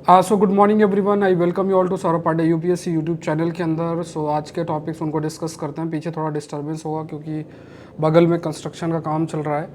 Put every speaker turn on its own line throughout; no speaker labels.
So good morning everyone, I welcome you all to Saurabh Pandey UPSC YouTube channel के अंदर। सो आज के टॉपिक्स उनको डिस्कस करते हैं। पीछे थोड़ा डिस्टर्बेंस होगा क्योंकि बगल में कंस्ट्रक्शन का काम चल रहा है।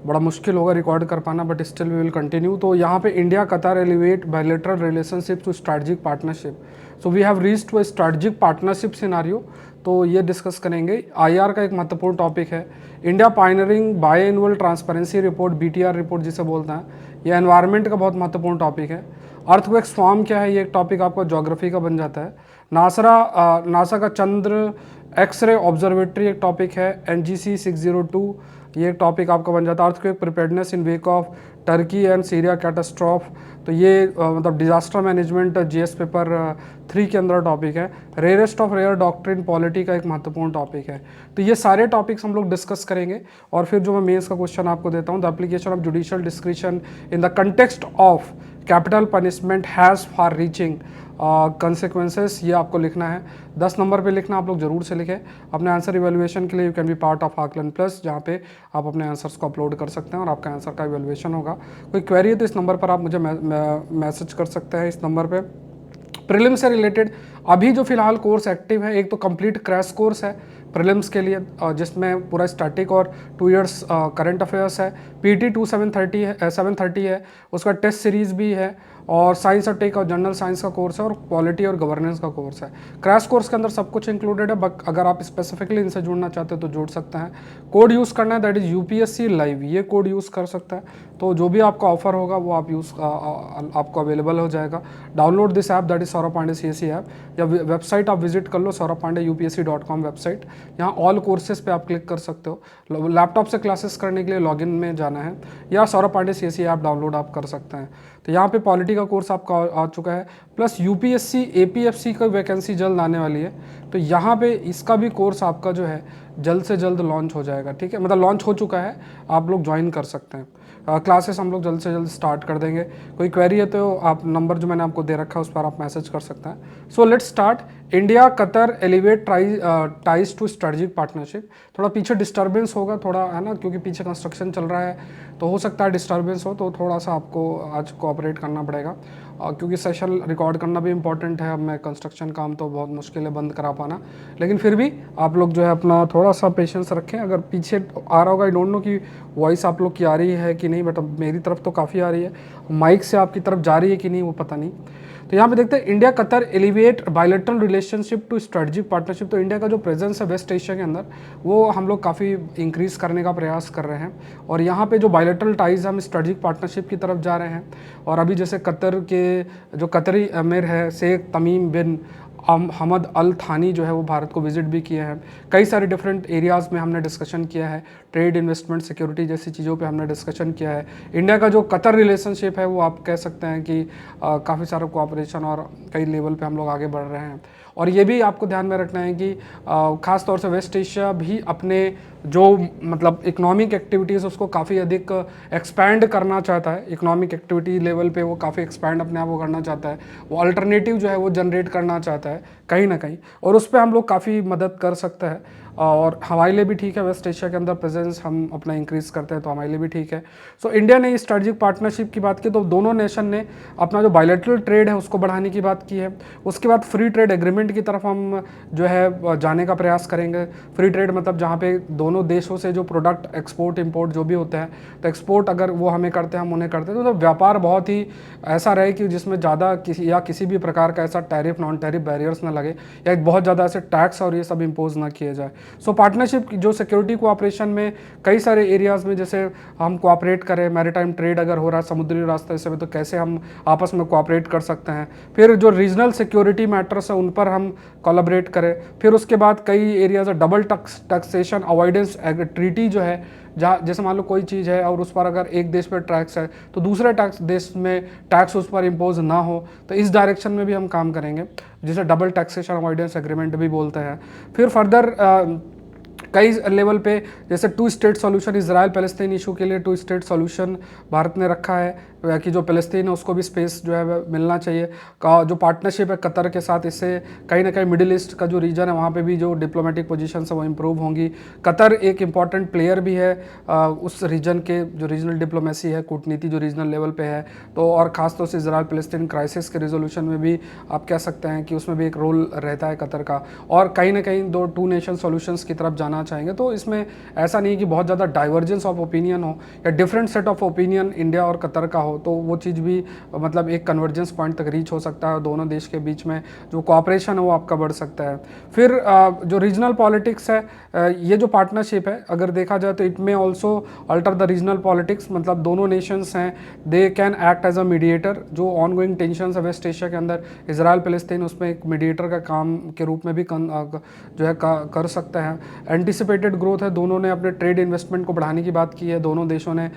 बड़ा मुश्किल होगा रिकॉर्ड कर पाना, but still we will continue. तो यहाँ पे India Qatar elevate bilateral relationship to strategic partnership. So we have reached to a strategic partnership scenario. तो ये डिस्कस करेंगे। आईआर का एक महत्वपूर्ण टॉपिक है। India pioneering biannual transparency report, BTR report जिसे बोलते हैं। यह एनवायरनमेंट का बहुत महत्वपूर्ण टॉपिक है। अर्थक्वेक स्टॉर्म क्या है, ये एक टॉपिक आपका ज्योग्राफी का बन जाता है। नासा का चंद्र एक्सरे ऑब्जर्वेटरी एक टॉपिक है। NGC 602 ये एक टॉपिक आपका बन जाता है। Earthquake preparedness in wake of Turkey and Syria catastrophe, तो ये मतलब डिजास्टर मैनेजमेंट GS पेपर 3 के अंदर टॉपिक है। Rarest of rare doctrine polity का एक महत्वपूर्ण टॉपिक है। तो ये सारे टॉपिक्स हम लोग डिस्कस करेंगे। और फिर जो मैं मेंस का क्वेश्चन आपको देता हूँ, the application of judicial discretion in the context of capital punishment has far reaching consequences, ये आपको लिखना है। 10 नंबर पे लिखना, आप लोग जरूर से लिखें। अपने आंसर इवेल्युएशन के लिए you can be part of आकलन प्लस, जहाँ पे आप अपने आंसर्स को अपलोड कर सकते हैं और आपका आंसर का इवेल्युएशन होगा। कोई क्वेरी है तो इस नंबर पर आप मुझे मैसेज कर सकते हैं। इस नंबर पे प्रीलिम्स से रिलेटेड अभी जो फिलहाल कोर्स एक्टिव है, एक तो कंप्लीट क्रैश कोर्स है प्रीलिम्स के लिए, जिसमें पूरा स्टैटिक और 2 इयर्स करंट अफेयर्स है। PT 730 है। उसका टेस्ट सीरीज भी है। और साइंस और टेक और जनरल साइंस का कोर्स है। और पॉलिटी और गवर्नेंस का कोर्स है। क्रैश कोर्स के अंदर सब कुछ इंक्लूडेड है, बट अगर आप स्पेसिफिकली इनसे जुड़ना चाहते हैं तो जुड़ सकते हैं। कोड यूज़ करना है, दैट इज़ UPSC लाइव, ये कोड यूज़ कर सकता है। तो जो भी आपका ऑफर होगा वो आप आपको अवेलेबल हो जाएगा। Download this app, that is Saurabh Pandey CSE app, या वेबसाइट आप विजिट कर लो saurabpandeyupsc.com वेबसाइट। यहाँ ऑल कोर्सेज पे आप क्लिक कर सकते हो। लैपटॉप से क्लासेस करने के लिए लॉगिन में जाना है, या Saurabh Pandey CSE app download आप कर सकते हैं। तो यहाँ पे पॉलिटी का कोर्स आपका आ चुका है, प्लस UPSC APFC का वैकेंसी जल्द आने वाली है। तो यहाँ पे इसका भी कोर्स आपका जो है जल्द से जल्द लॉन्च हो जाएगा, ठीक है, मतलब लॉन्च हो चुका है, आप लोग ज्वाइन कर सकते हैं। क्लासेस हम लोग जल्द से जल्द स्टार्ट कर देंगे। कोई क्वेरी है तो आप नंबर जो मैंने आपको दे रखा है उस पर आप मैसेज कर सकते हैं। So let's start. India Qatar elevate ties to strategic partnership. थोड़ा पीछे डिस्टर्बेंस होगा, थोड़ा है ना, क्योंकि पीछे कंस्ट्रक्शन चल रहा है, तो हो सकता है डिस्टर्बेंस हो, तो थोड़ा सा आपको आज कोऑपरेट करना पड़ेगा। क्योंकि सेशन रिकॉर्ड करना भी इंपॉर्टेंट है। अब मैं कंस्ट्रक्शन काम तो बहुत मुश्किल है बंद करा पाना, लेकिन फिर भी आप लोग जो है अपना थोड़ा सा पेशेंस रखें। अगर पीछे आ रहा होगा, आई डोंट नो कि वॉइस आप लोग की आ रही है कि नहीं, बट अब मेरी तरफ तो काफ़ी आ रही है। माइक से आपकी तरफ जा रही है कि नहीं वो पता नहीं। तो यहाँ पे देखते हैं, India Qatar elevate bilateral relationship to strategic partnership. तो इंडिया का जो प्रेजेंस है वेस्ट एशिया के अंदर, वो हम लोग काफ़ी इंक्रीज़ करने का प्रयास कर रहे हैं। और यहाँ पे जो बायलैटरल टाइज हम स्ट्रेटजिक पार्टनरशिप की तरफ जा रहे हैं। और अभी जैसे कतर के जो कतरी अमीर है शेख तमीम बिन हमद अल थानी, जो है वो भारत को विजिट भी किए हैं। कई सारे डिफरेंट एरियाज़ में हमने डिस्कशन किया है। ट्रेड, इन्वेस्टमेंट, सिक्योरिटी जैसी चीज़ों पे हमने डिस्कशन किया है। इंडिया का जो कतर रिलेशनशिप है वो आप कह सकते हैं कि काफ़ी सारा कोऑपरेशन और कई लेवल पे हम लोग आगे बढ़ रहे हैं। और ये भी आपको ध्यान में रखना है कि ख़ास तौर से वेस्ट एशिया भी अपने जो मतलब इकोनॉमिक एक्टिविटीज़ उसको काफ़ी अधिक एक्सपैंड करना चाहता है। इकोनॉमिक एक्टिविटी लेवल पे वो काफ़ी एक्सपैंड अपने आप को करना चाहता है। वो अल्टरनेटिव जो है वो जनरेट करना चाहता है कहीं ना कहीं, और उस पर हम लोग काफ़ी मदद कर सकते हैं। और हमारे लिए भी ठीक है, वेस्ट एशिया के अंदर प्रेजेंस हम अपना इंक्रीज़ करते हैं तो हमारे लिए भी ठीक है। सो इंडिया ने स्ट्रेटजिक पार्टनरशिप की बात की, तो दोनों नेशन ने अपना जो बायलैटरल ट्रेड है उसको बढ़ाने की बात की है। उसके बाद फ्री ट्रेड एग्रीमेंट की तरफ हम जो है जाने का प्रयास करेंगे। फ्री ट्रेड मतलब जहाँ पे दोनों देशों से जो प्रोडक्ट एक्सपोर्ट इंपोर्ट जो भी होते हैं, तो एक्सपोर्ट अगर वो हमें करते हैं हम उन्हें करते हैं, तो व्यापार बहुत ही ऐसा रहे कि जिसमें ज़्यादा किसी भी प्रकार का ऐसा टैरिफ नॉन टैरिफ बैरियर्स ना लगे, या बहुत ज़्यादा ऐसे टैक्स और ये सब इम्पोज ना किए जाए। सो पार्टनरशिप जो सिक्योरिटी कोऑपरेशन में कई सारे एरियाज़ में जैसे हम कोऑपरेट करें, मैरीटाइम ट्रेड अगर हो रहा है समुद्री रास्ते से, तो कैसे हम आपस में कोऑपरेट कर सकते हैं। फिर जो रीजनल सिक्योरिटी मैटर्स है उन पर हम कोलैबोरेट करें। फिर उसके बाद कई areas double taxation avoidance treaty जो है, जहाँ जैसे मान लो कोई चीज़ है और उस पर अगर एक देश पर टैक्स है तो दूसरे देश में टैक्स उस पर इम्पोज ना हो, तो इस डायरेक्शन में भी हम काम करेंगे, जिसे डबल टैक्सेशन अवॉइडेंस एग्रीमेंट भी बोलते हैं। फिर फर्दर कई लेवल पे जैसे 2 state solution, Israel Palestine issue के लिए 2 स्टेट सॉल्यूशन भारत ने रखा है। कि जो फ़लस्तीन है उसको भी स्पेस जो है मिलना चाहिए। का जो पार्टनरशिप है कतर के साथ, इससे कहीं ना कहीं मिडिल ईस्ट का जो रीजन है वहाँ पे भी जो डिप्लोमेटिक पोजीशन है वो इम्प्रूव होंगी। कतर एक इम्पॉर्टेंट प्लेयर भी है उस रीजन के, जो रीजनल डिप्लोमेसी है, कूटनीति जो रीजनल लेवल पे है, तो और ख़ासतौर से इजराइल फ़लस्तीन क्राइसिस के रिजोल्यूशन में भी आप कह सकते हैं कि उसमें भी एक रोल रहता है कतर का। और कहीं ना कहीं दो टू नेशन सॉल्यूशंस की तरफ जाना चाहेंगे। तो इसमें ऐसा नहीं कि बहुत ज़्यादा डाइवर्जेंस ऑफ ओपिनियन हो या different set of opinion India और कतर का हो, तो वो चीज़ भी मतलब एक कन्वर्जेंस पॉइंट तक रीच हो सकता है। दोनों देश के बीच में जो कोऑपरेशन है वो आपका बढ़ सकता है। फिर जो रीजनल पॉलिटिक्स है, ये जो पार्टनरशिप है अगर देखा जाए तो it may also alter the regional politics. मतलब दोनों नेशंस हैं, they can act as a mediator. जो ऑन गोइंग टेंशन है वेस्ट एशिया के अंदर, इसराइल फ़लस्तीन उसमें एक मीडिएटर का काम के रूप में भी जो है कर सकता है। एंटिसिपेटेड ग्रोथ है, दोनों ने अपने ट्रेड इन्वेस्टमेंट को बढ़ाने की बात की है। दोनों देशों ने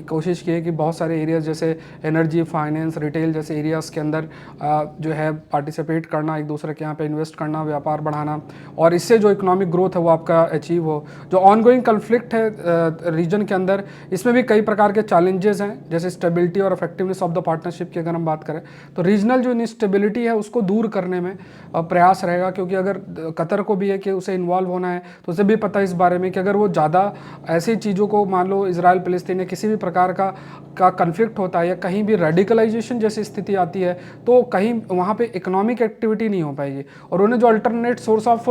कोशिश की है कि बहुत सारे एरियाज जैसे एनर्जी, फाइनेंस, रिटेल जैसे एरियाज़ के अंदर जो है पार्टिसिपेट करना, एक दूसरे के यहाँ पे इन्वेस्ट करना, व्यापार बढ़ाना, और इससे जो इकोनॉमिक ग्रोथ है वो आपका अचीव हो। जो ऑनगोइंग कन्फ्लिक्ट है रीजन के अंदर, इसमें भी कई प्रकार के चैलेंजेस हैं, जैसे स्टेबिलिटी और इफेक्टिवनेस ऑफ द पार्टनरशिप की अगर हम बात करें तो रीजनल जो इंस्टेबिलिटी है उसको दूर करने में प्रयास रहेगा। क्योंकि अगर कतर को भी है कि उसे इन्वॉल्व होना है तो उसे भी पता है इस बारे में कि अगर वो ज़्यादा ऐसी चीज़ों को, मान लो इसराइल फ़लस्तीन या किसी भी प्रकार का कन्फ्लिक्ट होता है या कहीं भी रेडिकलाइजेशन जैसी स्थिति आती है, तो कहीं वहाँ पे इकोनॉमिक एक्टिविटी नहीं हो पाएगी। और उन्हें जो alternate source of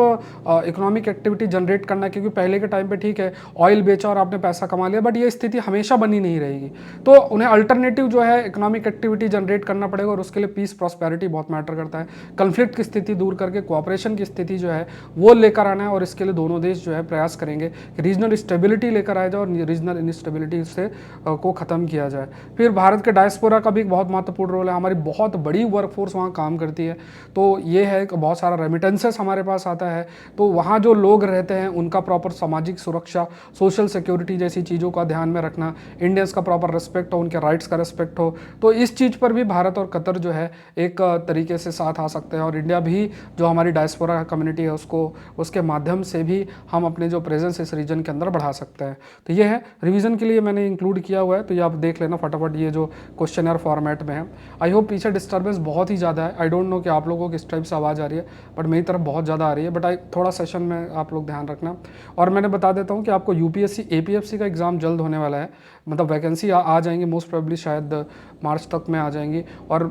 economic activity generate करना है, क्योंकि पहले के टाइम पे ठीक है ऑयल बेचा और आपने पैसा कमा लिया, बट ये स्थिति हमेशा बनी नहीं रहेगी। तो उन्हें अल्टरनेटिव जो है इकोनॉमिक एक्टिविटी जनरेट करना पड़ेगा, और उसके लिए पीस प्रॉस्पेरिटी बहुत मैटर करता है। कन्फ्लिक्ट की स्थिति दूर करके कोऑपरेशन की स्थिति जो है वो लेकर आना है, और इसके लिए दोनों देश जो है प्रयास करेंगे कि रीजनल स्टेबिलिटी लेकर आया जाए और रीजनल इनस्टेबिलिटी से को ख़त्म किया जाए। फिर भारत के डायस्पोरा का भी एक बहुत महत्वपूर्ण रोल है। हमारी बहुत बड़ी वर्कफोर्स वहाँ काम करती है, तो ये है कि बहुत सारा रेमिटेंसेस हमारे पास आता है, तो वहाँ जो लोग रहते हैं उनका प्रॉपर सामाजिक सुरक्षा, सोशल सिक्योरिटी जैसी चीज़ों का ध्यान में रखना, इंडियंस का प्रॉपर रिस्पेक्ट हो, उनके राइट्स का रिस्पेक्ट हो, तो इस चीज़ पर भी भारत और कतर जो है एक तरीके से साथ आ सकते हैं। और इंडिया भी जो हमारी डायस्पोरा कम्युनिटी है उसको, उसके माध्यम से भी हम अपने जो प्रेजेंस इस रीजन के अंदर बढ़ा सकते हैं। तो ये है रिवीजन के लिए मैंने इंक्लूड किया हुआ है, तो ये आप देख लेना फटाफट, ये जो क्वेश्चनर फॉर्मेट में है। आई होप पीछे डिस्टर्बेंस बहुत ही ज़्यादा है, आई डोंट नो कि आप लोगों को किस टाइप से आवाज़ आ रही है, बट मेरी तरफ बहुत ज़्यादा आ रही है। बट थोड़ा सेशन में आप लोग ध्यान रखना। और मैंने बता देता हूँ कि आपको यूपीएससी एपीएफसी का एग्ज़ाम जल्द होने वाला है, मतलब वैकेंसी आ जाएंगी मोस्ट प्रोबेबली, शायद मार्च तक में आ जाएंगी, और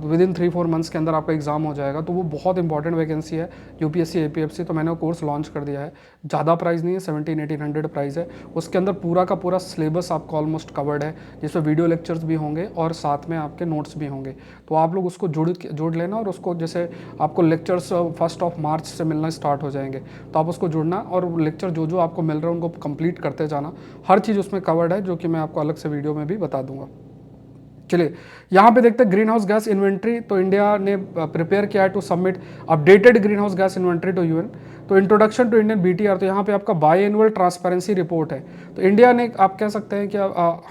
विद इन 3-4 मंथ्स के अंदर आपका एग्ज़ाम हो जाएगा। तो वो बहुत इंपॉर्टेंट वैकेंसी है यूपीएससी एपीएफसी। तो मैंने वो कोर्स लॉन्च कर दिया है, ज़्यादा प्राइस नहीं है, 1700-1800 प्राइस है। उसके अंदर पूरा का पूरा सिलेबस आपका ऑलमोस्ट कवर्ड है, जिसमें वीडियो लेक्चर्स भी होंगे और साथ में आपके नोट्स भी होंगे। तो आप लोग उसको जोड़ लेना, और उसको जैसे आपको लेक्चर्स 1 मार्च से मिलना स्टार्ट हो जाएंगे, तो आप उसको जुड़ना और लेक्चर जो जो आपको मिल रहा है उनको कंप्लीट करते जाना। हर चीज़ उसमें कवर्ड है, जो कि मैं आपको अलग से वीडियो में भी बता दूंगा। चलिए यहाँ पे देखते हैं ग्रीन हाउस गैस इन्वेंट्री। तो इंडिया ने प्रिपेयर किया है to submit updated greenhouse gas inventory to UN. तो इंट्रोडक्शन टू इंडियन बीटीआर, तो यहाँ पे आपका बाई एनुअल ट्रांसपेरेंसी रिपोर्ट है। तो इंडिया ने, आप कह सकते हैं कि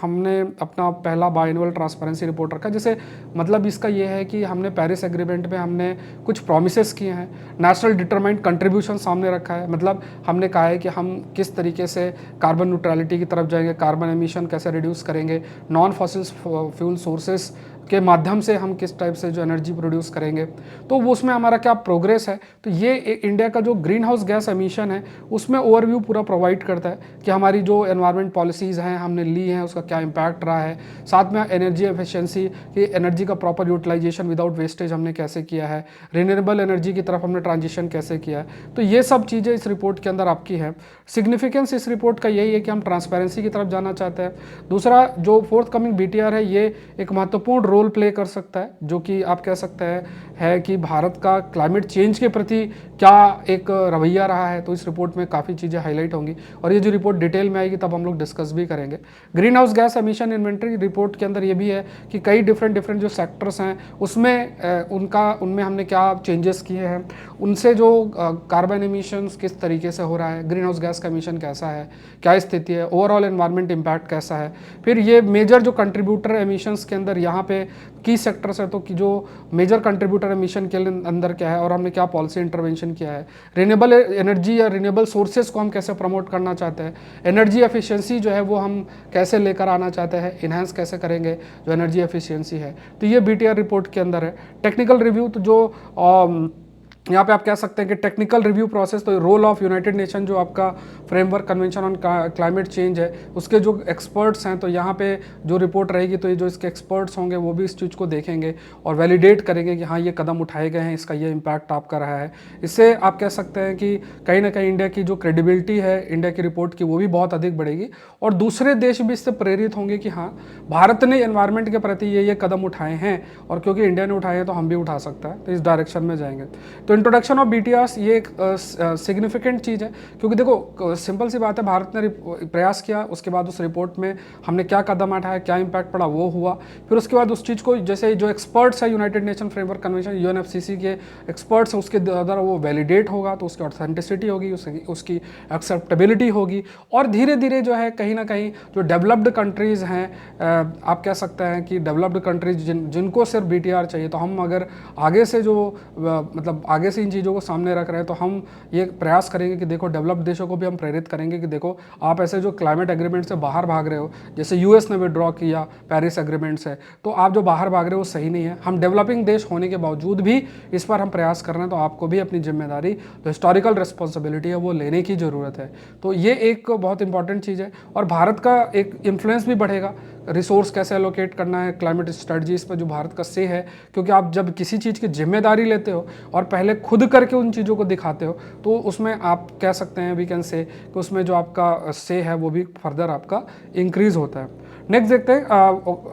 हमने अपना पहला बाई एनुअल ट्रांसपेरेंसी रिपोर्ट रखा, जैसे मतलब इसका ये है कि हमने पेरिस एग्रीमेंट में हमने कुछ प्रोमिसेस किए हैं, नेशनल डिटरमाइंड कंट्रीब्यूशन सामने रखा है। मतलब हमने कहा है कि हम किस तरीके से कार्बन न्यूट्रलिटी की तरफ जाएंगे, कार्बन एमिशन कैसे रिड्यूस करेंगे, नॉन फॉसिल फ्यूल सोर्सेस के माध्यम से हम किस टाइप से जो एनर्जी प्रोड्यूस करेंगे, तो वो उसमें हमारा क्या प्रोग्रेस है। तो ये इंडिया का जो ग्रीन हाउस गैस एमिशन है उसमें ओवरव्यू पूरा प्रोवाइड करता है कि हमारी जो एनवायरमेंट पॉलिसीज़ हैं हमने ली हैं उसका क्या इम्पैक्ट रहा है। साथ में एनर्जी एफिशिएंसी की, एनर्जी का प्रॉपर यूटिलाइजेशन विदाउट वेस्टेज हमने कैसे किया है, रिन्यूएबल एनर्जी की तरफ हमने ट्रांजिशन कैसे किया है। तो ये सब चीज़ें इस रिपोर्ट के अंदर आपकी है। सिग्निफिकेंस इस रिपोर्ट का यही है कि हम ट्रांसपेरेंसी की तरफ जाना चाहते हैं। दूसरा, जो फोर्थ कमिंग बीटीआर है ये एक महत्वपूर्ण रोल प्ले कर सकता है, जो कि आप कह सकते हैं है कि भारत का क्लाइमेट चेंज के प्रति क्या एक रवैया रहा है। तो इस रिपोर्ट में काफ़ी चीज़ें हाईलाइट होंगी, और ये जो रिपोर्ट डिटेल में आएगी तब हम लोग डिस्कस भी करेंगे। Green house gas emission inventory report के अंदर ये भी है कि कई डिफरेंट जो सेक्टर्स हैं उसमें उनमें हमने क्या चेंजेस किए हैं, उनसे जो कार्बन एमिशंस किस तरीके से हो रहा है, ग्रीन हाउस गैस का एमिशन कैसा है, क्या स्थिति है, ओवरऑल एनवायरमेंट इम्पैक्ट कैसा है। फिर ये मेजर जो कंट्रीब्यूटर एमिशंस के अंदर यहाँ पे के की सेक्टर्स है, तो कि जो मेजर कंट्रीब्यूटर है मिशन के अंदर क्या है और हमने क्या पॉलिसी इंटरवेंशन किया है, रिन्यूएबल एनर्जी या रिन्यूएबल सोर्सेज को हम कैसे प्रमोट करना चाहते हैं, एनर्जी एफिशिएंसी जो है वो हम कैसे लेकर आना चाहते हैं, इन्हांस कैसे करेंगे जो एनर्जी एफिशिएंसी है। तो ये बीटीआर रिपोर्ट के अंदर है। टेक्निकल रिव्यू, तो जो यहाँ पे आप कह सकते हैं कि टेक्निकल रिव्यू प्रोसेस, तो रोल ऑफ यूनाइटेड नेशन जो आपका framework convention on climate change है उसके जो एक्सपर्ट्स हैं, तो यहाँ पे जो रिपोर्ट रहेगी तो ये जो इसके एक्सपर्ट्स होंगे वो भी इस चीज़ को देखेंगे और वैलिडेट करेंगे कि हाँ ये कदम उठाए गए हैं, इसका ये इम्पैक्ट आपका रहा है। इससे आप कह सकते हैं कि कहीं ना कहीं इंडिया की जो क्रेडिबिलिटी है इंडिया की रिपोर्ट की वो भी बहुत अधिक बढ़ेगी और दूसरे देश भी इससे प्रेरित होंगे कि हाँ भारत ने एनवायरनमेंट के प्रति ये कदम उठाए हैं और क्योंकि इंडिया ने उठाए हैं तो हम भी उठा सकता है, तो इस डायरेक्शन में जाएंगे। तो इंट्रोडक्शन ऑफ बीटीआरस ये एक सिग्निफिकेंट चीज़ है, क्योंकि देखो सिंपल सी बात है, भारत ने प्रयास किया, उसके बाद उस रिपोर्ट में हमने क्या कदम उठाया, क्या इंपैक्ट पड़ा वो हुआ, फिर उसके बाद उस चीज़ को जैसे जो एक्सपर्ट्स है United nation framework convention UNFCCC के एक्सपर्ट्स हैं उसके द्वारा वो वैलिडेट होगा, तो उसकी ऑथेंटिसिटी होगी, उसकी एक्सेप्टेबिलिटी होगी और धीरे धीरे जो है कहीं ना कहीं जो डेवलप्ड कंट्रीज़ हैं, आप कह सकते हैं कि डेवलप्ड कंट्रीज जिनको सिर्फ बीटीआर चाहिए, तो हम अगर आगे से जो मतलब आगे से इन चीज़ों को सामने रख रहे हैं तो हम ये प्रयास करेंगे कि देखो डेवलप्ड देशों को भी हम प्रेरित करेंगे कि देखो आप ऐसे जो क्लाइमेट एग्रीमेंट से बाहर भाग रहे हो, जैसे यूएस ने विड्रॉ किया पेरिस एग्रीमेंट से, तो आप जो बाहर भाग रहे हो वो सही नहीं है। हम डेवलपिंग देश होने के बावजूद भी इस पर हम प्रयास कर रहे हैं, तो आपको भी अपनी जिम्मेदारी जो हिस्टोरिकल रिस्पॉन्सिबिलिटी है वो लेने की ज़रूरत है। तो ये एक बहुत इंपॉर्टेंट चीज़ है और भारत का एक इन्फ्लुएंस भी बढ़ेगा, रिसोर्स कैसे एलोकेट करना है, क्लाइमेट स्ट्रेटजीज पर जो भारत का से है, क्योंकि आप जब किसी चीज़ की जिम्मेदारी लेते हो और पहले खुद करके उन चीज़ों को दिखाते हो तो उसमें आप कह सकते हैं वी कैन से कि उसमें जो आपका से है वो भी फर्दर आपका इंक्रीज होता है। नेक्स्ट देखते हैं,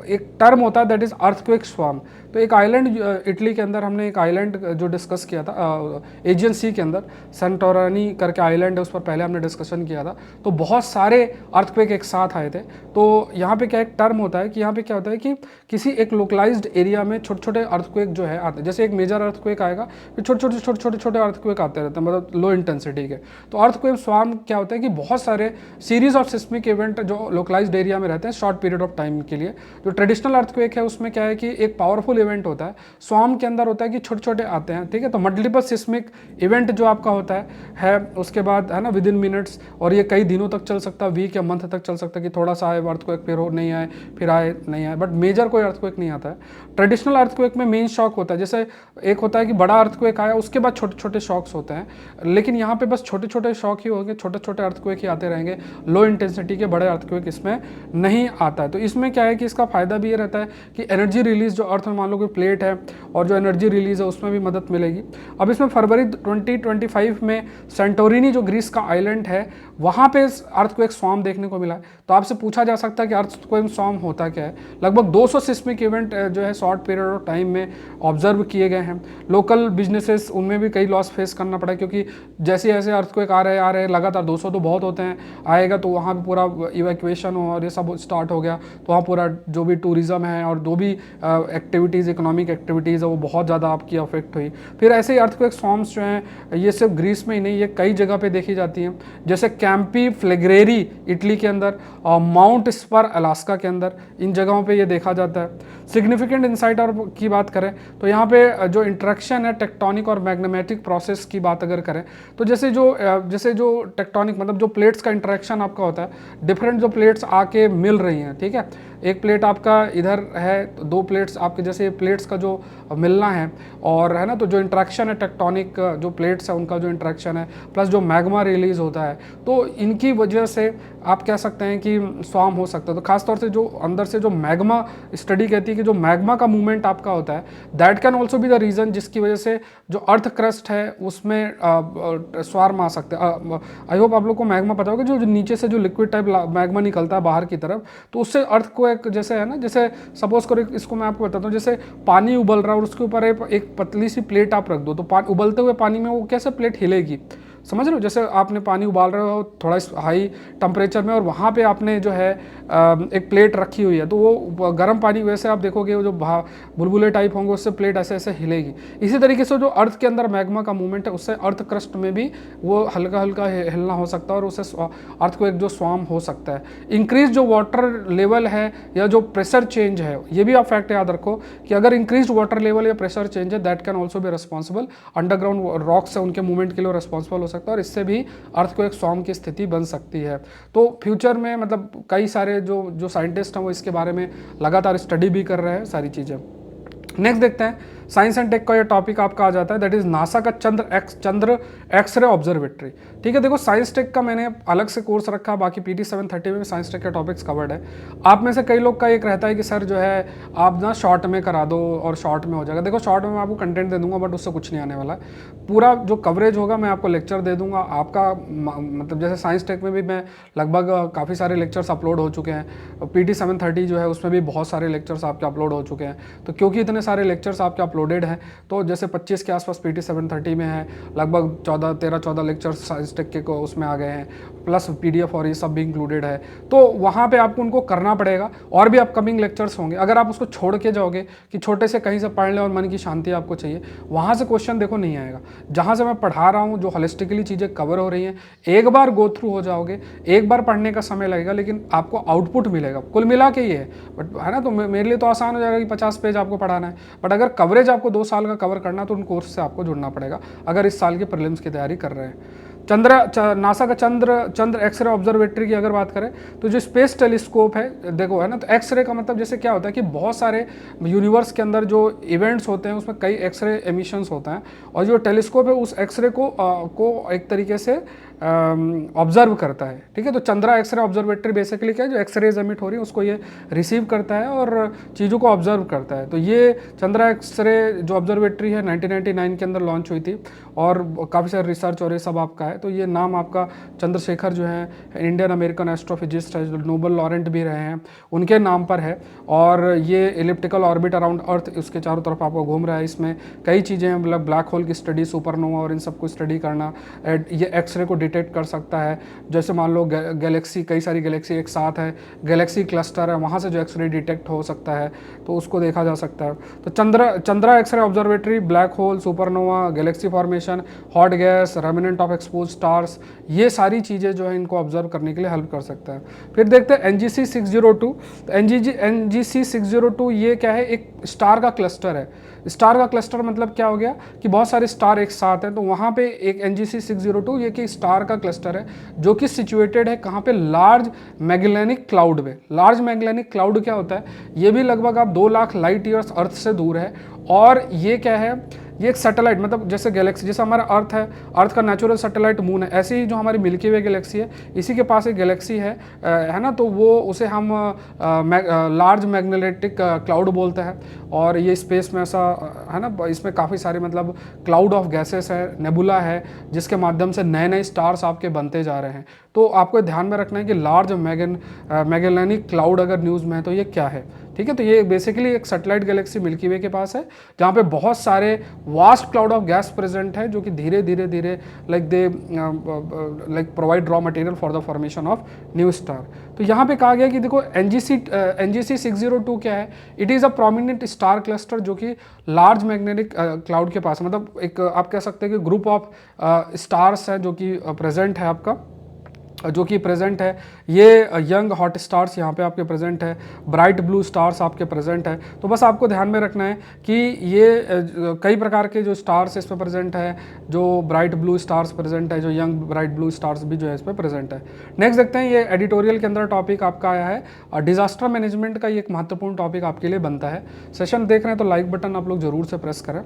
एक टर्म होता है दैट इज़ अर्थक्वेक स्वार्म। तो एक आइलैंड इटली के अंदर हमने एक आइलैंड जो डिस्कस किया था एजियन सी के अंदर, सेंटोरानी करके आइलैंड है, उस पर पहले हमने डिस्कशन किया था। तो बहुत सारे अर्थक्वेक एक साथ आए थे। तो यहाँ पे क्या एक टर्म होता है कि यहाँ पे क्या होता है कि किसी एक लोकलाइज्ड एरिया में छोटे छोटे अर्थक्वेक जो है आते हैं, जैसे एक मेजर अर्थक्वेक आएगा फिर छोटे छोटे अर्थक्वेक आते रहते हैं, मतलब लो इंटेंसिटी के। तो अर्थक्वेक स्वार्म क्या होता है कि बहुत सारे सीरीज ऑफ सिस्मिक इवेंट जो लोकलाइज्ड एरिया में रहते हैं शॉर्ट पीरियड ऑफ टाइम के लिए। जो ट्रेडिशनल अर्थक्वेक है उसमें क्या है कि एक पावरफुल इवेंट होता है, स्वार्म के अंदर होता है कि छोटे छोटे आते हैं, ठीक है। तो मल्टीपल सिस्मिक इवेंट जो आपका होता है उसके बाद है ना विद इन मिनट्स, और ये कई दिनों तक चल सकता है, वीक या मंथ तक चल सकता है कि थोड़ा सा आए अर्थक्वेक फिर हो नहीं आए फिर आए नहीं आए, बट मेजर कोई अर्थक्वेक नहीं आता है। ट्रेडिशनल अर्थक्वेक में मेन शॉक होता है, जैसे एक होता है कि बड़ा अर्थक्वेक आया उसके बाद छोटे छोटे शॉक्स होते हैं, लेकिन यहाँ पे बस छोटे छोटे शॉक ही होंगे, छोटे छोटे अर्थक्वेक ही आते रहेंगे, लो इंटेंसिटी के बड़े अर्थक्वेक इसमें नहीं आता है। तो इसमें क्या है कि इसका फायदा भी ये रहता है कि एनर्जी रिलीज जो अर्थ में मान लो कोई प्लेट है और जो एनर्जी रिलीज है उसमें भी मदद मिलेगी। अब इसमें फरवरी 2025 में सेंटोरिनी जो ग्रीस का आइलैंड है वहाँ पे अर्थक्वेक स्वार्म देखने को मिला है। तो आपसे पूछा जा सकता है कि अर्थक्वेक स्वार्म होता क्या है। लगभग 200 सिस्मिक इवेंट जो है शॉर्ट पीरियड ऑफ टाइम में ऑब्जर्व किए गए हैं। लोकल बिजनेसेस उनमें भी कई लॉस फेस करना पड़ा, क्योंकि जैसे जैसे अर्थक्वेक आ रहे लगातार, 200 तो बहुत होते हैं, आएगा तो वहाँ पे पूरा इवैक्यूएशन और ये सब स्टार्ट हो गया, तो वहाँ पूरा जो भी टूरिज्म है और जो भी एक्टिविटीज़ इकोनॉमिक एक्टिविटीज़ है वो बहुत ज़्यादा आपकी अफेक्ट हुई। फिर ऐसे ही अर्थक्वेक स्वार्म्स जो हैं ये सिर्फ ग्रीस में ही नहीं, ये कई जगह पे देखी जाती हैं, जैसे कैंपी फ्लेग्रेरी इटली के अंदर और माउंट स्पर अलास्का के अंदर, इन जगहों पे ये देखा जाता है। सिग्निफिकेंट इंसाइट और की बात करें तो यहाँ पे जो इंट्रैक्शन है टेक्टोनिक और मैग्नेमेटिक प्रोसेस की बात अगर करें तो जैसे जो टेक्टोनिक मतलब जो प्लेट्स का इंट्रैक्शन आपका होता है, डिफरेंट जो प्लेट्स आके मिल रही हैं, ठीक है, एक प्लेट आपका इधर है तो दो प्लेट्स आपके जैसे प्लेट्स का जो मिलना है और है ना, तो जो इंट्रैक्शन है टेक्टोनिक जो प्लेट्स है उनका जो इंट्रैक्शन है प्लस जो मैग्मा रिलीज होता है, तो इनकी वजह से आप कह सकते हैं कि स्वार्म हो सकता है। तो खासतौर से जो अंदर से जो मैग्मा स्टडी कहती है कि जो मैग्मा का मूवमेंट आपका होता है that can also be the reason जिसकी वजह से जो अर्थ क्रस्ट है उसमें स्वार्म आ सकते हैं। आई होप आप लोग को मैग्मा पता होगा, जो नीचे से जो लिक्विड टाइप मैग्मा निकलता है बाहर की तरफ, तो उससे अर्थ को एक जैसे है ना, जैसे सपोज करो इसको मैं आपको बताता हूँ, जैसे पानी उबल रहा है और उसके ऊपर एक पतली सी प्लेट आप रख दो, तो उबलते हुए पानी में वो कैसे प्लेट हिलेगी, समझ रहे हो, जैसे आपने पानी उबाल रहे हो थोड़ा हाई टेम्परेचर में और वहाँ पे आपने जो है एक प्लेट रखी हुई है, तो वो गर्म पानी वैसे आप देखोगे वो जो बुलबुले टाइप होंगे उससे प्लेट ऐसे ऐसे हिलेगी। इसी तरीके से जो अर्थ के अंदर मैग्मा का मूवमेंट है उससे अर्थ क्रस्ट में भी वो हल्का हल्का हिलना हो सकता है और उससे अर्थ को एक जो स्वाम हो सकता है। इंक्रीज जो वाटर लेवल है या जो प्रेशर चेंज है, ये भी आप फैक्ट याद रखो कि अगर इंक्रीज वाटर लेवल या प्रेशर चेंज है that can also be responsible, underground rocks है उनके मूवमेंट के लिए रिस्पॉन्सिबल हो सकता है और इससे भी अर्थ को एक स्वाम की स्थिति बन सकती है। तो फ्यूचर में मतलब कई सारे जो साइंटिस्ट हैं वो इसके बारे में लगातार स्टडी भी कर रहे हैं सारी चीज़ें। नेक्स्ट देखते हैं साइंस एंड टेक का ये टॉपिक आपका आ जाता है, दैट इज नासा का चंद्र एक्सरे ऑब्जर्वेटरी। ठीक है, देखो साइंस टेक का मैंने अलग से कोर्स रखा, बाकी PT 730 में साइंस टेक के टॉपिक्स कवर्ड है। आप में से कई लोग का एक रहता है कि सर जो है आप ना शॉर्ट में करा दो और शॉर्ट में हो जाएगा। देखो शॉर्ट में मैं आपको कंटेंट दे दूंगा बट उससे कुछ नहीं आने वाला है, पूरा जो कवरेज होगा मैं आपको लेक्चर दे दूंगा आपका, मतलब जैसे साइंस टेक में भी मैं लगभग काफ़ी सारे लेक्चर्स अपलोड हो चुके हैं, PT 730 जो है उसमें भी बहुत सारे लेक्चर्स आपके अपलोड हो चुके हैं। तो क्योंकि इतने सारे लेक्चर्स आपके अपलोडेड हैं तो जैसे 25 के आसपास PT 730 में है, लगभग 13-14 लेक्चर्स साइंस टेक के को उसमें आ गए हैं, प्लस PDF और ये सब भी इंक्लूडेड है। तो वहाँ पे आपको उनको करना पड़ेगा और भी अपकमिंग लेक्चर्स होंगे। अगर आप उसको छोड़ के जाओगे कि छोटे से कहीं से पढ़ लें और मन की शांति आपको चाहिए, वहाँ से क्वेश्चन देखो नहीं आएगा। जहाँ से मैं पढ़ा रहा हूँ, जो होलिस्टिकली चीज़ें कवर हो रही हैं, एक बार गो थ्रू हो जाओगे, एक बार पढ़ने का समय लगेगा लेकिन आपको आउटपुट मिलेगा, कुल मिला के ये है। बट है ना, तो मेरे लिए तो आसान हो जाएगा कि 50 पेज आपको पढ़ाना है, बट अगर कवरेज आपको 2 साल का कवर करना तो उन कोर्स से आपको जुड़ना पड़ेगा अगर इस साल के प्रीलिम्स की तैयारी कर रहे हैं। नासा का चंद्र एक्सरे ऑब्जर्वेटरी की अगर बात करें तो जो स्पेस टेलीस्कोप है, देखो है ना, तो एक्सरे का मतलब जैसे क्या होता है कि बहुत सारे यूनिवर्स के अंदर जो इवेंट्स होते हैं उसमें कई एक्सरे एमिशंस होता है और जो टेलीस्कोप है उस एक्सरे को एक तरीके से ऑब्जर्व करता है। ठीक है, तो चंद्रा एक्सरे ऑब्जर्वेटरी बेसिकली क्या है, जो एक्सरेज एमिट हो रही है उसको ये रिसीव करता है और चीज़ों को ऑब्जर्व करता है। तो ये चंद्रा एक्सरे जो ऑब्जर्वेटरी है 1999 के अंदर लॉन्च हुई थी और काफ़ी सारे रिसर्च और ये सब आपका है। तो ये नाम आपका चंद्रशेखर जो है इंडियन अमेरिकन एस्ट्रोफिजिस्ट है, जो नोबल लॉरेंट भी रहे हैं, उनके नाम पर है। और ये एलिप्टिकल ऑर्बिट अराउंड अर्थ उसके चारों तरफ आपको घूम रहा है। इसमें कई चीज़ें हैं, मतलब ब्लैक होल की स्टडी, सुपरनोवा और इन सब को स्टडी करना, ये एक्सरे को डिटेक्ट कर सकता है। जैसे मान लो गैलेक्सी, कई सारी गैलेक्सी एक साथ है, गैलेक्सी क्लस्टर है, वहाँ से जो एक्सरे डिटेक्ट हो सकता है तो उसको देखा जा सकता है। तो Chandra x-ray observatory black hole, supernova, galaxy formation, hot gas, remnant of exploded stars, ये सारी चीज़ें जो है इनको ऑब्जर्व करने के लिए हेल्प कर सकता है। फिर देखते हैं NGC 602। तो NGC 602 ये क्या है, एक स्टार का क्लस्टर है। स्टार का क्लस्टर मतलब क्या हो गया कि बहुत सारे स्टार एक साथ हैं, तो वहाँ पे एक NGC 602 ये कि स्टार का क्लस्टर है जो कि सिचुएटेड है कहाँ पे, लार्ज मैगेलेनिक क्लाउड में। लार्ज मैगेलेनिक क्लाउड क्या होता है, ये भी लगभग आप 2 लाख लाइट ईयर्स अर्थ से दूर है और ये क्या है, ये एक सैटेलाइट, मतलब जैसे गैलेक्सी, जैसे हमारा अर्थ है, अर्थ का नेचुरल सैटेलाइट मून है, ऐसे ही जो हमारी मिल्की वे गैलेक्सी है इसी के पास एक गैलेक्सी है ना, तो वो उसे हम लार्ज मैग्नेटिक क्लाउड बोलते हैं। और ये स्पेस में ऐसा है ना, इसमें काफ़ी सारे मतलब क्लाउड ऑफ गैसेस है, नेबुला है, जिसके माध्यम से नए नए स्टार्स आपके बनते जा रहे हैं। तो आपको ध्यान में रखना है कि लार्ज मैगेलेनिक क्लाउड अगर न्यूज़ में है तो ये क्या है। ठीक है, तो ये बेसिकली एक सैटेलाइट गैलेक्सी मिल्की वे के पास है जहाँ पे बहुत सारे vast cloud of gas present है जो कि धीरे धीरे like provide raw material for the formation of new star. तो यहाँ पे कहा गया कि देखो NGC 602 क्या है, it is a prominent star cluster जो कि लार्ज मैग्नेटिक क्लाउड के पास, मतलब एक आप कह सकते हैं कि ग्रुप ऑफ स्टार्स है जो कि प्रेजेंट है आपका, जो कि प्रेजेंट है। ये यंग हॉट स्टार्स यहाँ पे आपके प्रेजेंट है, ब्राइट ब्लू स्टार्स आपके प्रेजेंट है। तो बस आपको ध्यान में रखना है कि ये कई प्रकार के जो स्टार्स इसमें प्रेजेंट है, जो ब्राइट ब्लू स्टार्स प्रेजेंट है, जो यंग ब्राइट ब्लू स्टार्स भी जो है इसमें प्रेजेंट है। नेक्स्ट देखते हैं, ये एडिटोरियल के अंदर टॉपिक आपका आया है और डिजास्टर मैनेजमेंट का ये एक महत्वपूर्ण टॉपिक आपके लिए बनता है। सेशन देख रहे हैं तो लाइक बटन आप लोग जरूर से प्रेस करें।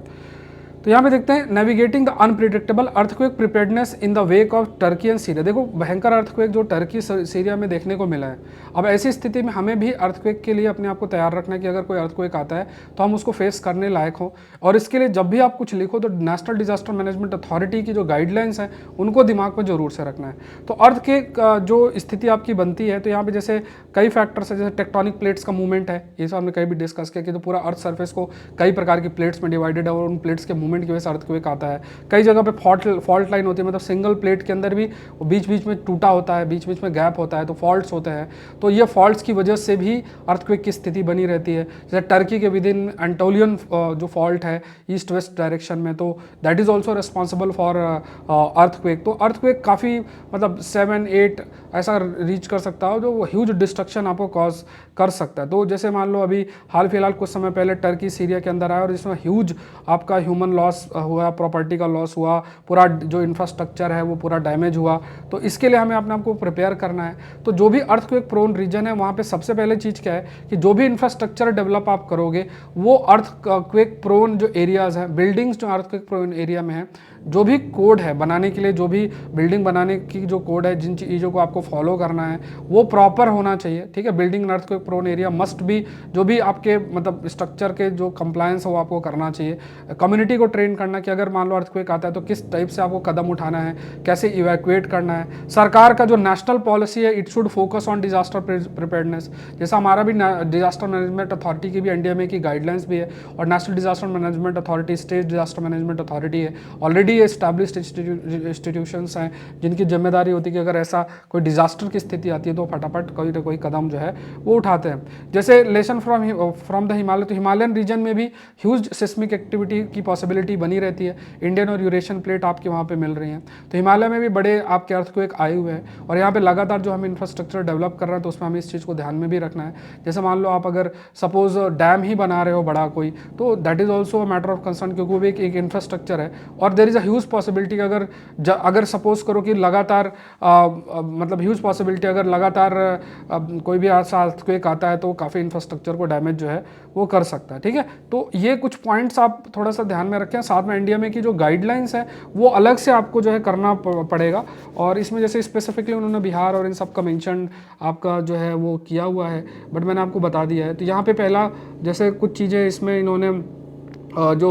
तो यहाँ पे देखते हैं navigating the unpredictable earthquake preparedness in the wake of Turkey and Syria. देखो भयंकर अर्थक्वेक जो टर्की सीरिया में देखने को मिला है, अब ऐसी स्थिति में हमें भी अर्थक्वेक के लिए अपने आप को तैयार रखना है कि अगर कोई अर्थक्वेक आता है तो हम उसको फेस करने लायक हो। और इसके लिए जब भी आप कुछ लिखो तो नेशनल डिजास्टर मैनेजमेंट अथॉरिटी की जो गाइडलाइंस हैं उनको दिमाग में जरूर से रखना है। तो अर्थक्वेक जो स्थिति आपकी बनती है, तो यहाँ पे जैसे कई फैक्टर्स है, जैसे टेक्टोनिक प्लेट्स का मूवमेंट है, ये सब हमने कहीं भी डिस्कस किया कि तो पूरा अर्थ सर्फेस को कई प्रकार की प्लेट्स में डिवाइडेड है और उन प्लेट्स के मूवमेंट मूवमेंट की वजह से अर्थक्वेक आता है। कई जगह पे फॉल्ट लाइन होती है, मतलब सिंगल प्लेट के अंदर भी बीच बीच में टूटा होता है, बीच बीच में गैप होता है, तो फॉल्ट्स होते हैं। तो ये फॉल्ट्स की वजह से भी अर्थक्वेक की स्थिति बनी रहती है। जैसे टर्की के विद इन एंटोलियन जो फॉल्ट है ईस्ट वेस्ट डायरेक्शन में, तो that is also responsible for earthquake. तो अर्थक्वेक काफ़ी मतलब 7-8 ऐसा रीच कर सकता है जो ह्यूज डिस्ट्रक्शन आपको कॉज कर सकता है। तो जैसे मान लो अभी हाल फिलहाल कुछ समय पहले टर्की सीरिया के अंदर आया और इसमें ह्यूज आपका ह्यूमन लॉस हुआ, प्रॉपर्टी का लॉस हुआ, पूरा जो इंफ्रास्ट्रक्चर है वो पूरा डैमेज हुआ। तो इसके लिए हमें अपने आप को प्रिपेयर करना है। तो जो भी अर्थक्वेक प्रोन रीजन है वहाँ पे सबसे पहले चीज़ क्या है कि जो भी इंफ्रास्ट्रक्चर डेवलप आप करोगे वो अर्थक्वेक प्रोन जो एरियाज़ हैं, बिल्डिंग्स जो अर्थक्वेक प्रोन एरिया में है, जो भी कोड है बनाने के लिए, जो भी बिल्डिंग बनाने की जो कोड है, जिन चीज़ों को आपको फॉलो करना है वो प्रॉपर होना चाहिए। ठीक है, building in earthquake prone area must भी, जो भी आपके मतलब स्ट्रक्चर के जो कंप्लायंस है वो आपको करना चाहिए। कम्युनिटी को ट्रेन करना कि अगर मान लो अर्थक्वेक आता है तो किस टाइप से आपको कदम उठाना है, कैसे इवैक्यूएट करना है। सरकार का जो नेशनल पॉलिसी है it should focus on disaster preparedness. जैसा हमारा भी डिजास्टर मैनेजमेंट अथॉरिटी की भी एनडीएमए की गाइडलाइंस भी है और national disaster management authority, state disaster management authority है, ऑलरेडी ये एस्टैब्लिश्ड इंस्टीट्यूशंस हैं जिनकी जिम्मेदारी होती है कि अगर ऐसा कोई डिजास्टर की स्थिति आती है तो फटाफट कोई ना कोई कदम जो है वो उठाते हैं। जैसे लेसन फ्रॉम द हिमालय, तो हिमालयन रीजन में भी ह्यूज सिस्मिक एक्टिविटी की पॉसिबिलिटी बनी रहती है। इंडियन और यूरेशियन प्लेट आपके वहाँ पे मिल रही हैं, तो हिमालय में भी बड़े आपके अर्थक्वेक आए हुए हैं और यहाँ पे लगातार जो हम इंफ्रास्ट्रक्चर डेवलप कर रहे हैं तो उसमें हमें इस चीज़ को ध्यान में भी रखना है। जैसे मान लो आप अगर सपोज डैम ही बना रहे हो बड़ा कोई, तो that is also a matter of concern, क्योंकि वो भी एक इंफ्रास्ट्रक्चर है और there is a huge possibility अगर सपोज करो कि लगातार मतलब ह्यूज पॉसिबिलिटी अगर लगातार कोई भी ऐसा अर्थक्वेक आता है तो काफ़ी इंफ्रास्ट्रक्चर को डैमेज जो है वो कर सकता है। ठीक है, तो ये कुछ पॉइंट्स आप थोड़ा सा ध्यान में रखें। साथ में एनडीएमए की जो गाइडलाइंस है वो अलग से आपको जो है करना पड़ेगा और इसमें जैसे स्पेसिफिकली उन्होंने बिहार और इन सब का मेंशन आपका जो है वो किया हुआ है, बट मैंने आपको बता दिया है। तो यहाँ पे पहला जैसे कुछ चीज़ें इसमें इन्होंने जो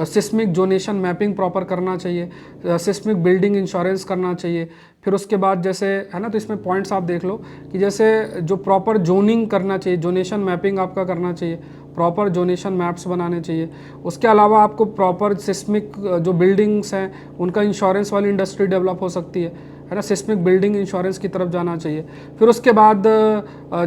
सिस्मिक जोनेशन मैपिंग प्रॉपर करना चाहिए, सिस्मिक बिल्डिंग इंश्योरेंस करना चाहिए। फिर उसके बाद जैसे है ना, तो इसमें पॉइंट्स आप देख लो कि जैसे जो प्रॉपर जोनिंग करना चाहिए, जोनेशन मैपिंग आपका करना चाहिए, प्रॉपर जोनेशन मैप्स बनाने चाहिए। उसके अलावा आपको प्रॉपर सिस्मिक जो बिल्डिंग्स हैं उनका इंश्योरेंस वाली इंडस्ट्री डेवलप हो सकती है ना, सिस्मिक बिल्डिंग इंश्योरेंस की तरफ जाना चाहिए। फिर उसके बाद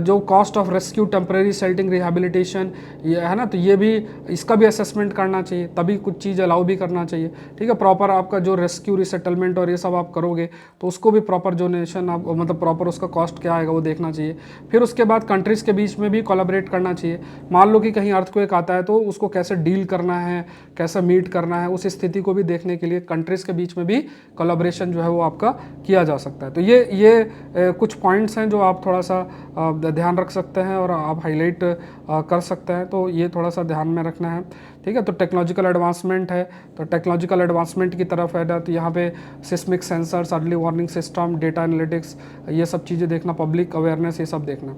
जो cost of rescue, temporary silting, rehabilitation, ये है ना, तो ये भी इसका भी असेसमेंट करना चाहिए, तभी कुछ चीज़ अलाउ भी करना चाहिए। ठीक है, प्रॉपर आपका जो रेस्क्यू, रिसेटलमेंट और ये सब आप करोगे तो उसको भी प्रॉपर जोनेशन आप मतलब प्रॉपर उसका कॉस्ट क्या आएगा वो देखना चाहिए। फिर उसके बाद कंट्रीज़ के बीच में भी कोलैबोरेट करना चाहिए। मान लो कि कहीं अर्थक्वेक आता है तो उसको कैसे डील करना है, कैसे मीट करना है, उस स्थिति को भी देखने के लिए कंट्रीज़ के बीच में भी कोलैबोरेशन जो है वो आपका किया जा सकता है। तो ये कुछ पॉइंट्स हैं जो आप थोड़ा सा ध्यान रख सकते हैं और आप हाईलाइट कर सकते हैं, तो ये थोड़ा सा ध्यान में रखना है। ठीक है, तो टेक्नोलॉजिकल एडवांसमेंट है, तो टेक्नोलॉजिकल एडवांसमेंट की तरफ है ना, तो यहाँ पे seismic sensors, early warning system, data analytics, ये सब चीज़ें देखना, पब्लिक अवेयरनेस, ये सब देखना।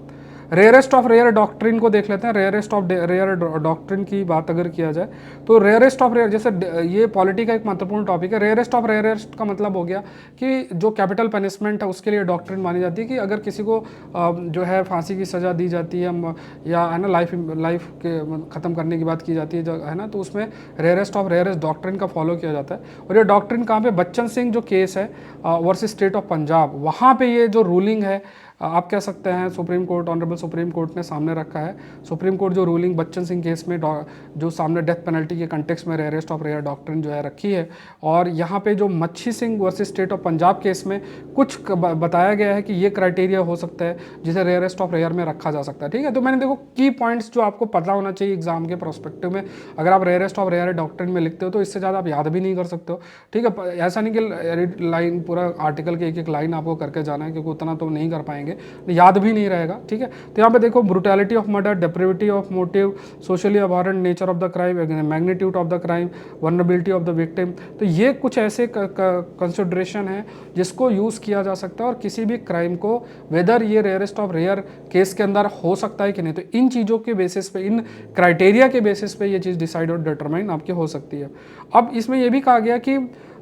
रेयरेस्ट ऑफ रेयर डॉक्ट्रिन को देख लेते हैं। रेयरेस्ट ऑफ रेयर डॉक्ट्रिन की बात अगर किया जाए तो रेयरेस्ट ऑफ रेयर, जैसे ये पॉलिटी का एक महत्वपूर्ण टॉपिक है। रेयरेस्ट ऑफ रेयरेस्ट का मतलब हो गया कि जो कैपिटल पनिशमेंट है उसके लिए डॉक्ट्रिन मानी जाती है कि अगर किसी को जो है फांसी की सज़ा दी जाती है या है ना लाइफ के ख़त्म करने की बात की जाती है ना, तो उसमें रेयरेस्ट ऑफ रेयरेस्ट डॉक्ट्रिन का फॉलो किया जाता है। और ये डॉक्ट्रिन कहाँ पे, बच्चन सिंह जो केस है वर्सेस स्टेट ऑफ पंजाब, वहाँ पे ये जो रूलिंग है आप कह सकते हैं supreme court, honourable supreme court ने सामने रखा है। सुप्रीम कोर्ट जो रूलिंग बच्चन सिंह केस में जो सामने डेथ पेनल्टी के कंटेक्स्ट में रेयरेस्ट ऑफ रेयर डॉक्ट्रिन जो है रखी है। और यहाँ पे जो मच्छी Singh versus state of Punjab case में कुछ बताया गया है कि ये क्राइटेरिया हो सकता है जिसे रेयरेस्ट ऑफ रेयर में रखा जा सकता है। ठीक है, तो मैंने देखो की पॉइंट्स जो आपको पता होना चाहिए एग्जाम के प्रोस्पेक्टिव में। अगर आप रेयरेस्ट ऑफ रेयर डॉक्ट्रिन में लिखते हो तो इससे ज़्यादा आप याद भी नहीं कर सकते हो। ठीक है, ऐसा नहीं कि लाइन पूरा आर्टिकल के एक लाइन आपको करके जाना है, क्योंकि उतना तो नहीं कर पाएंगे, याद भी नहीं रहेगा। ठीक है, तो यहाँ पे देखो brutality of murder, depravity of motive, socially abhorrent nature of the crime, magnitude of the crime, vulnerability of the victim, तो ये कुछ ऐसे कंसिडरेशन है जिसको यूज़ किया जा सकता है और किसी भी क्राइम को वेदर ये रेयरेस्ट ऑफ रेयर केस के अंदर हो सकता है कि नहीं, तो इन चीज़ों के बेसिस पे, इन क्राइटेरिया के बेसिस पे ये चीज़ डिसाइड और डिटरमाइन आपकी हो सकती है। अब इसमें यह भी कहा गया कि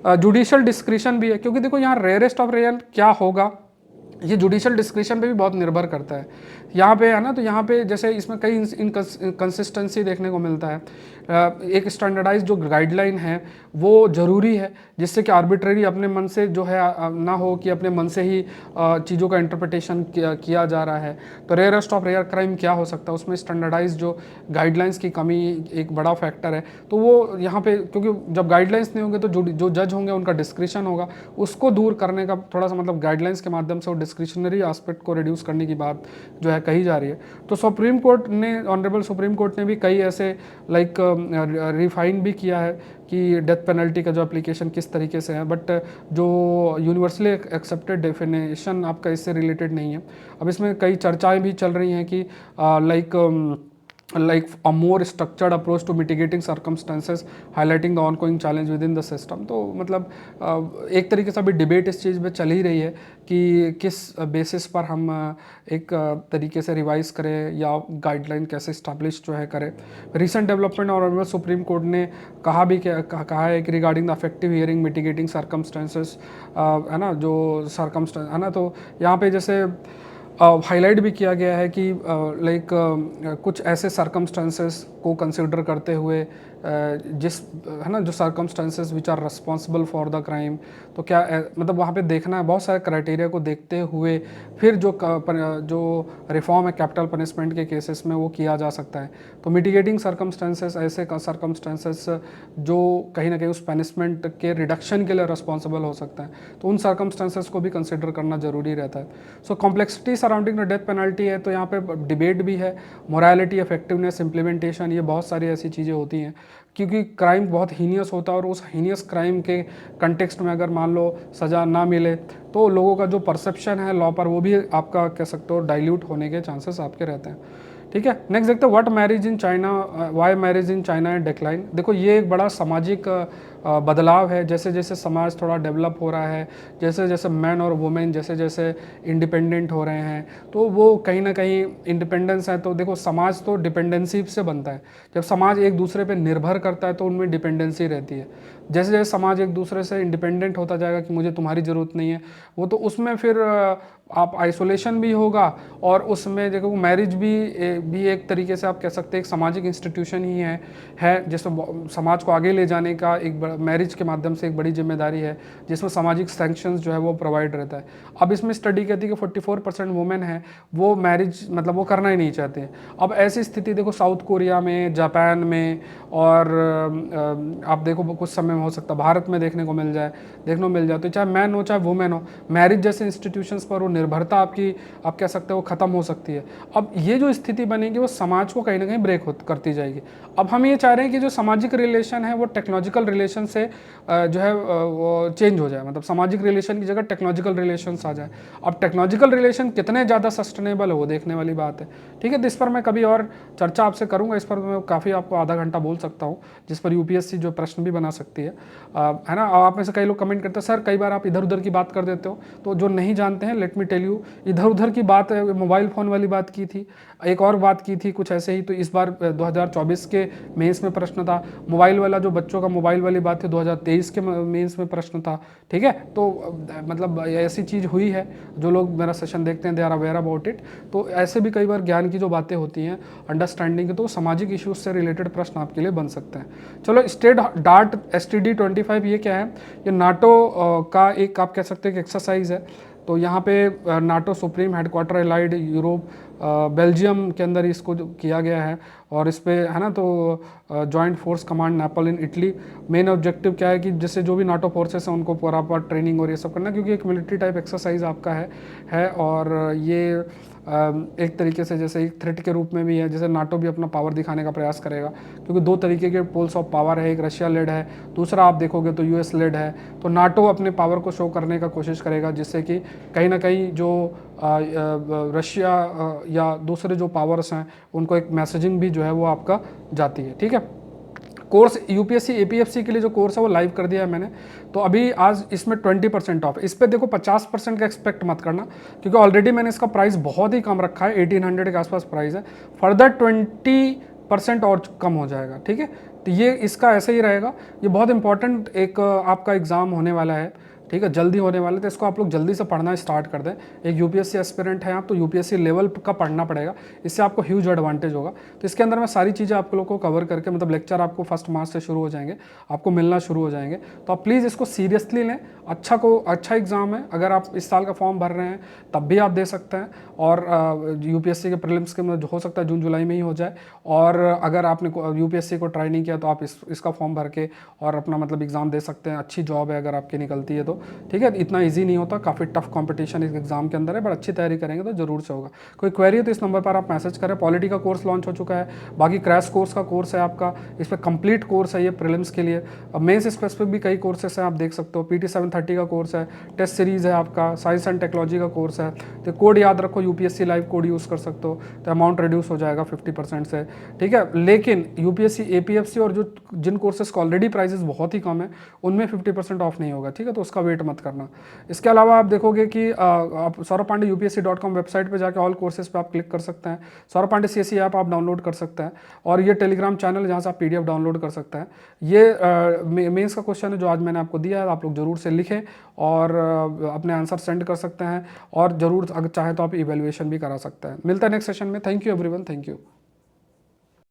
जुडिशियल डिस्क्रिशन भी है, क्योंकि देखो यहाँ रेयरेस्ट ऑफ रेयर क्या होगा ये जुडिशियल डिस्क्रिशन पे भी बहुत निर्भर करता है। यहाँ पे है ना, तो यहाँ पे जैसे इसमें कई इनकंसिस्टेंसी देखने को मिलता है। एक स्टैंडर्डाइज जो गाइडलाइन है वो ज़रूरी है, जिससे कि आर्बिट्रेरी अपने मन से जो है ना हो कि अपने मन से ही चीज़ों का इंटरप्रिटेशन किया जा रहा है। तो रेयरेस्ट ऑफ रेयर क्राइम क्या हो सकता है, उसमें स्टैंडर्डाइज जो गाइडलाइंस की कमी एक बड़ा फैक्टर है। तो वो यहाँ पे, क्योंकि जब गाइडलाइंस नहीं होंगे तो जो जज होंगे उनका डिस्क्रिशन होगा, उसको दूर करने का थोड़ा सा मतलब गाइडलाइंस के माध्यम से वो डिस्क्रिशनरी एस्पेक्ट को रिड्यूस करने की बात जो है कही जा रही है। तो सुप्रीम कोर्ट ने, ऑनरेबल सुप्रीम कोर्ट ने भी कई ऐसे लाइक रिफाइन भी किया है कि डेथ पेनल्टी का जो एप्लीकेशन किस तरीके से है, बट जो यूनिवर्सली एक्सेप्टेड डेफिनेशन आपका इससे रिलेटेड नहीं है। अब इसमें कई चर्चाएं भी चल रही हैं कि like a more structured approach to mitigating circumstances highlighting the ongoing challenge within the system। तो मतलब एक तरीके से अभी डिबेट इस चीज़ पे चल ही रही है कि किस बेसिस पर हम एक तरीके से रिवाइज करें या गाइडलाइन कैसे इस्टेब्लिश जो है करें। रिसेंट डेवलपमेंट और सुप्रीम कोर्ट ने कहा भी कहा है कि regarding the affective hearing mitigating circumstances, है ना, जो सर्कमस्टेंस है ना, तो यहाँ पे जैसे हाईलाइट भी किया गया है कि लाइक कुछ ऐसे सर्कमस्टेंसेस को कंसिडर करते हुए जिस, है ना, जो circumstances which are responsible for the crime, तो क्या मतलब वहाँ पे देखना है, बहुत सारे क्राइटेरिया को देखते हुए फिर जो रिफॉर्म है कैपिटल पनिशमेंट के केसेस में वो किया जा सकता है। तो मिटिगेटिंग सर्कमस्टेंसेस ऐसे सर्कमस्टेंसेस जो कहीं ना कहीं उस पनिशमेंट के रिडक्शन के लिए रिस्पॉन्सिबल हो सकता है, तो उन सर्कमस्टेंसेस को भी कंसिडर करना जरूरी रहता है। So complexity surrounding the death penalty है, तो यहाँ पे डिबेट भी है, मोरालिटी, इफेक्टिवनेस, इम्प्लीमेंटेशन, ये बहुत सारी ऐसी चीज़ें होती हैं, क्योंकि क्राइम बहुत हीनियस होता है और उस हीनियस क्राइम के कंटेक्स्ट में अगर मान लो सज़ा ना मिले तो लोगों का जो परसेप्शन है लॉ पर वो भी आपका कह सकते हो डाइल्यूट होने के चांसेस आपके रहते हैं। ठीक है, नेक्स्ट देखते हैं what marriage in China, why marriage in China and decline. देखो ये एक बड़ा सामाजिक बदलाव है, जैसे जैसे समाज थोड़ा डेवलप हो रहा है, जैसे जैसे मैन और वुमेन जैसे जैसे इंडिपेंडेंट हो रहे हैं, तो वो कहीं ना कहीं इंडिपेंडेंस है। तो देखो समाज तो डिपेंडेंसी से बनता है, जब समाज एक दूसरे पे निर्भर करता है तो उनमें डिपेंडेंसी रहती है। जैसे जैसे समाज एक दूसरे से इंडिपेंडेंट होता जाएगा कि मुझे तुम्हारी ज़रूरत नहीं है, वो तो उसमें फिर आप आइसोलेशन भी होगा, और उसमें देखो मैरिज भी एक तरीके से आप कह सकते हैं एक सामाजिक इंस्टीट्यूशन ही है जिसमें समाज को आगे ले जाने का एक मैरिज के माध्यम से एक बड़ी जिम्मेदारी है, जिसमें सामाजिक सैंक्शंस जो है वो प्रोवाइड रहता है। अब इसमें स्टडी कहती है कि 44% वुमेन है वो मैरिज मतलब वो करना ही नहीं चाहते। अब ऐसी स्थिति देखो साउथ कोरिया में, जापान में, और आप देखो कुछ समय में हो सकता है भारत में देखने को मिल जाए, तो चाहे मैन हो चाहे वुमेन हो, मैरिज जैसे इंस्टीट्यूशंस पर वो निर्भरता आपकी आप कह सकते हो ख़त्म हो सकती है। अब ये जो स्थिति बनेगी वो समाज को कहीं ना कहीं ब्रेक करती जाएगी। अब हम ये चाह रहे हैं कि जो सामाजिक रिलेशन है वो टेक्नोलॉजिकल रिलेशन से जो है वो चेंज हो जाए, मतलब सामाजिक रिलेशन की जगह टेक्नोलॉजिकल रिलेशंस आ जाए। अब टेक्नोलॉजिकल रिलेशन कितने ज़्यादा सस्टेनेबल है वो देखने वाली बात है। ठीक है, तो इस पर मैं कभी और चर्चा आपसे करूँगा, इस पर मैं काफ़ी आपको आधा घंटा बोल सकता हूँ, जिस पर यूपीएससी जो प्रश्न भी बना सकती है ना। आप में से कई लोग कमेंट करते हैं सर कई बार आप इधर उधर की बात कर देते हो, तो जो नहीं जानते हैं लेट मी टेल यू, इधर उधर की बात मोबाइल फ़ोन वाली बात की थी, एक और बात की थी कुछ ऐसे ही। तो इस बार 2024 के मेंस में प्रश्न था मोबाइल वाला, जो बच्चों का मोबाइल वाली बात थी 2023 के मेंस में प्रश्न था। ठीक है, तो मतलब ऐसी चीज़ हुई है, जो लोग मेरा सेशन देखते हैं they are aware about it. तो ऐसे भी कई बार ज्ञान की जो बातें होती हैं अंडरस्टैंडिंग की, तो सामाजिक इश्यूज से रिलेटेड प्रश्न आपके लिए बन सकते हैं। चलो, स्टेट डार्ट STD-25 ये क्या है, ये नाटो का एक आप कह सकते हैं कि एक्सरसाइज है। तो यहाँ पे NATO supreme headquarter allied Europe Belgium के अंदर इसको किया गया है, और इस पे है ना, तो joint force command nipple in Italy. Main objective क्या है कि जैसे जो भी नाटो फोर्सेस हैं उनको प्रॉपर ट्रेनिंग और ये सब करना, क्योंकि एक मिलिट्री टाइप एक्सरसाइज आपका है और ये एक तरीके से जैसे एक थ्रेट के रूप में भी है, जैसे नाटो भी अपना पावर दिखाने का प्रयास करेगा, क्योंकि दो तरीके के पोल्स ऑफ पावर है, एक रशिया लेड है, दूसरा आप देखोगे तो US लेड है। तो नाटो अपने पावर को शो करने का कोशिश करेगा, जिससे कि कहीं ना कहीं जो रशिया या दूसरे जो पावर्स हैं उनको एक मैसेजिंग भी जो है वो आपका जाती है। ठीक है, कोर्स यूपीएससी APFC के लिए जो कोर्स है वो लाइव कर दिया है मैंने, तो अभी आज इसमें 20% ऑफ। इस पर देखो 50% का एक्सपेक्ट मत करना, क्योंकि ऑलरेडी मैंने इसका प्राइस बहुत ही कम रखा है, 1800 के आसपास प्राइस है। फर्दर 20% और कम हो जाएगा। ठीक है, तो ये इसका ऐसे ही रहेगा। ये बहुत इंपॉर्टेंट एक आपका एग्ज़ाम होने वाला है, ठीक है, जल्दी होने वाले, तो इसको आप लोग जल्दी से पढ़ना स्टार्ट कर दें। एक यूपीएससी एस्पिरेंट है आप, तो यूपीएससी लेवल का पढ़ना पड़ेगा, इससे आपको ह्यूज एडवांटेज होगा। तो इसके अंदर मैं सारी चीज़ें आप लोगों को कवर करके, मतलब लेक्चर आपको 1 मार्च से शुरू हो जाएंगे, आपको मिलना शुरू हो जाएंगे। तो आप प्लीज़ इसको सीरियसली लें, अच्छा एग्ज़ाम है। अगर आप इस साल का फॉर्म भर रहे हैं तब भी आप दे सकते हैं, और यूपीएससी के प्रीलिम्स के में हो सकता है जून जुलाई में ही हो जाए। और अगर आपने यूपीएससी को ट्राई नहीं किया तो आप इसका फॉर्म भर के और अपना मतलब एग्ज़ाम दे सकते हैं। अच्छी जॉब है अगर आपकी निकलती है तो, ठीक है। इतना ईजी नहीं होता, काफ़ी टफ कंपटीशन इस एग्जाम के अंदर है, बट अच्छी तैयारी करेंगे तो जरूर से होगा। कोई क्वेरी है तो इस नंबर पर आप मैसेज करें। पॉलिटी का कोर्स लॉन्च हो चुका है, बाकी क्रैश कोर्स का कोर्स है आपका, इस पर कंप्लीट कोर्स है ये प्रीलिम्स के लिए। अब मेंस स्पेसिफिक भी कई कोर्सेस हैं, आप देख सकते हो। PT 730 का कोर्स है, टेस्ट सीरीज है आपका, साइंस एंड टेक्नोलॉजी का कोर्स है। तो कोड याद रखो, यूपीएससी लाइव कोड यूज़ कर सकते हो, तो अमाउंट रिड्यूस हो जाएगा 50% से, ठीक है। लेकिन यूपीएससी APFC और जो जिन कोर्सेस का ऑलरेडी प्राइजेस बहुत ही कम है उनमें 50% ऑफ नहीं होगा, ठीक है। तो उसका वेट मत करना। इसके अलावा आप देखोगे कि आप सौरभ पांडे UPSC.com वेबसाइट पे जाके ऑल कोर्सेज पे आप क्लिक कर सकते हैं। सौरभ पांडे CSE ऐप आप डाउनलोड कर सकते हैं, और ये टेलीग्राम चैनल जहाँ से आप PDF डाउनलोड कर सकते हैं। ये मेंस का क्वेश्चन है जो आज मैंने आपको दिया है, आप लोग जरूर से लिखें और अपने आंसर सेंड कर सकते हैं, और जरूर अगर चाहे तो आप इवेल्युएशन भी करा सकते हैं। मिलता है नेक्स्ट सेशन में। Thank you everyone, thank you.